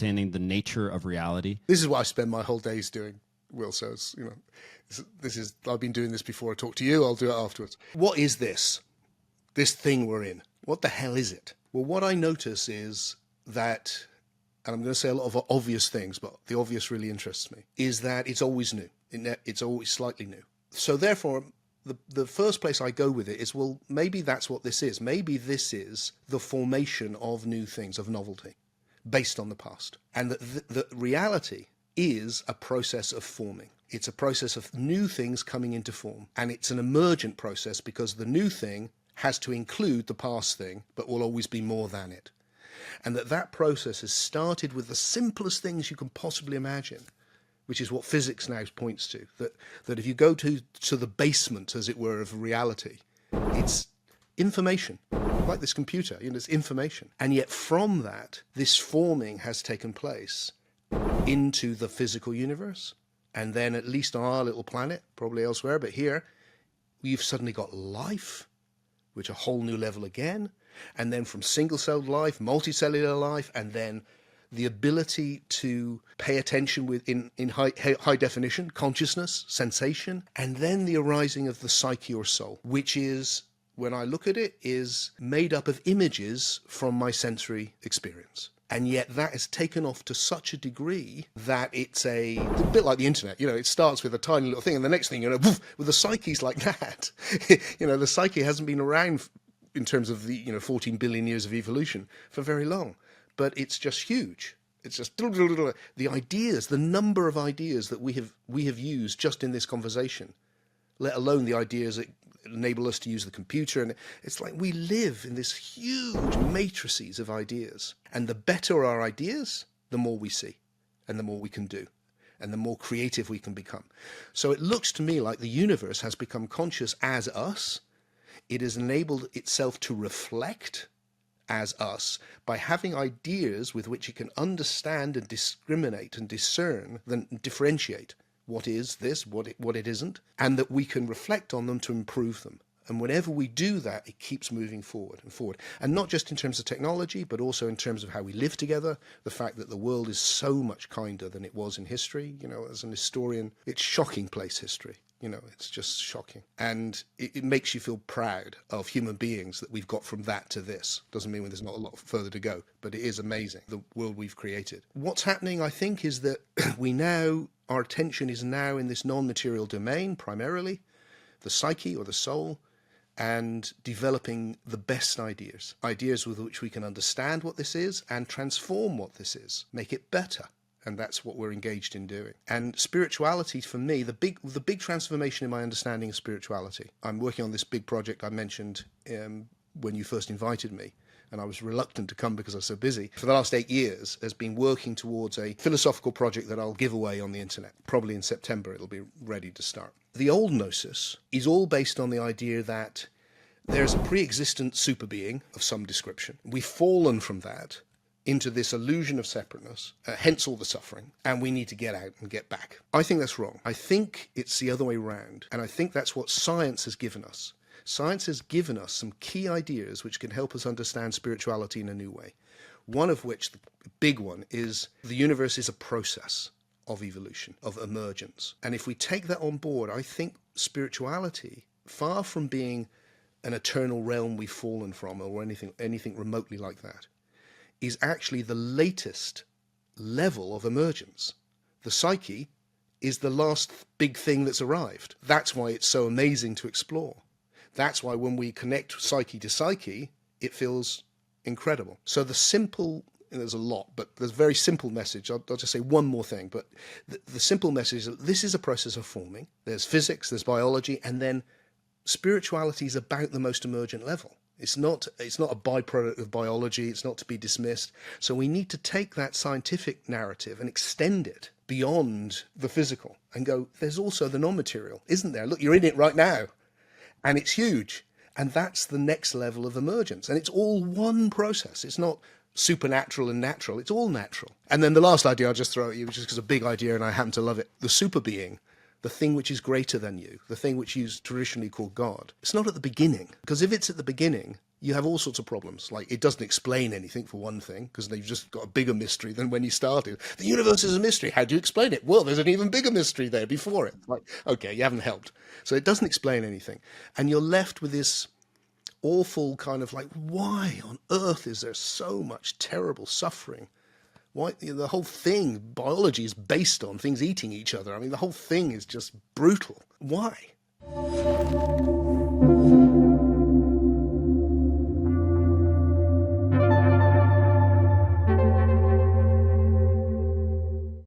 understanding the nature of reality? This is what I spend my whole days doing, Will. So it's, I've been doing this before I talk to you. I'll do it afterwards. What is this? This thing we're in? What the hell is it? Well, what I notice is that, and I'm going to say a lot of obvious things, but the obvious really interests me, is that it's always new. It's always slightly new. So therefore, the first place I go with it is, well, maybe that's what this is. Maybe this is the formation of new things, of novelty, based on the past. And that reality is a process of forming. It's a process of new things coming into form. And it's an emergent process because the new thing has to include the past thing, but will always be more than it. And that process has started with the simplest things you can possibly imagine, which is what physics now points to, that if you go to the basement, as it were, of reality, it's information, like this computer, it's information. And yet from that, this forming has taken place into the physical universe, and then at least on our little planet, probably elsewhere, but here, you've suddenly got life, which a whole new level again, and then from single-celled life, multicellular life, and then the ability to pay attention in high definition, consciousness, sensation, and then the arising of the psyche or soul, which is, when I look at it, is made up of images from my sensory experience. And yet that is taken off to such a degree that it's a bit like the internet. It starts with a tiny little thing, and the next thing, woof, with the psyche's like that. The psyche hasn't been around in terms of the 14 billion years of evolution for very long, but it's just huge. It's just the ideas, the number of ideas that we have used just in this conversation, let alone the ideas that enable us to use the computer. And it's like we live in this huge matrices of ideas, and the better our ideas, the more we see and the more we can do and the more creative we can become. So it looks to me like the universe has become conscious as us. It has enabled itself to reflect as us by having ideas with which it can understand and discriminate and discern, then differentiate what is this, what it isn't, and that we can reflect on them to improve them. And whenever we do that, it keeps moving forward and forward. And not just in terms of technology, but also in terms of how we live together, the fact that the world is so much kinder than it was in history. As an historian, it's shocking place history. It's just shocking. And it makes you feel proud of human beings that we've got from that to this. Doesn't mean there's not a lot further to go, but it is amazing, the world we've created. What's happening, I think, is that our attention is now in this non-material domain, primarily, the psyche or the soul, and developing the best ideas with which we can understand what this is and transform what this is, make it better. And that's what we're engaged in doing. And spirituality, for me, the big transformation in my understanding of spirituality. I'm working on this big project I mentioned when you first invited me, and I was reluctant to come because I was so busy. For the last 8 years, has been working towards a philosophical project that I'll give away on the internet. Probably in September, it'll be ready to start. The old gnosis is all based on the idea that there's a pre-existent super being of some description. We've fallen from that into this illusion of separateness, hence all the suffering, and we need to get out and get back. I think that's wrong. I think it's the other way around, and I think that's what science has given us. Science has given us some key ideas which can help us understand spirituality in a new way. One of which, the big one, is the universe is a process of evolution, of emergence. And if we take that on board, I think spirituality, far from being an eternal realm we've fallen from or anything remotely like that, is actually the latest level of emergence. The psyche is the last big thing that's arrived. That's why it's so amazing to explore. That's why when we connect psyche to psyche, it feels incredible. So the simple, there's a lot, but there's a very simple message. I'll just say one more thing, but the simple message is that this is a process of forming. There's physics, there's biology, and then spirituality is about the most emergent level. It's not a byproduct of biology. It's not to be dismissed. So we need to take that scientific narrative and extend it beyond the physical and go, there's also the non-material, isn't there? Look, you're in it right now. And it's huge. And that's the next level of emergence. And it's all one process. It's not supernatural and natural. It's all natural. And then the last idea I'll just throw at you, which is a big idea and I happen to love it. The super being the thing which is greater than you, the thing which you traditionally call God. It's not at the beginning, because if it's at the beginning, you have all sorts of problems. Like, it doesn't explain anything, for one thing, because they've just got a bigger mystery than when you started. The universe is a mystery. How do you explain it? Well, there's an even bigger mystery there before it. Like, okay, you haven't helped. So it doesn't explain anything. And you're left with this awful kind of like, why on earth is there so much terrible suffering? Why, the whole thing, biology is based on things eating each other. I mean, the whole thing is just brutal. Why?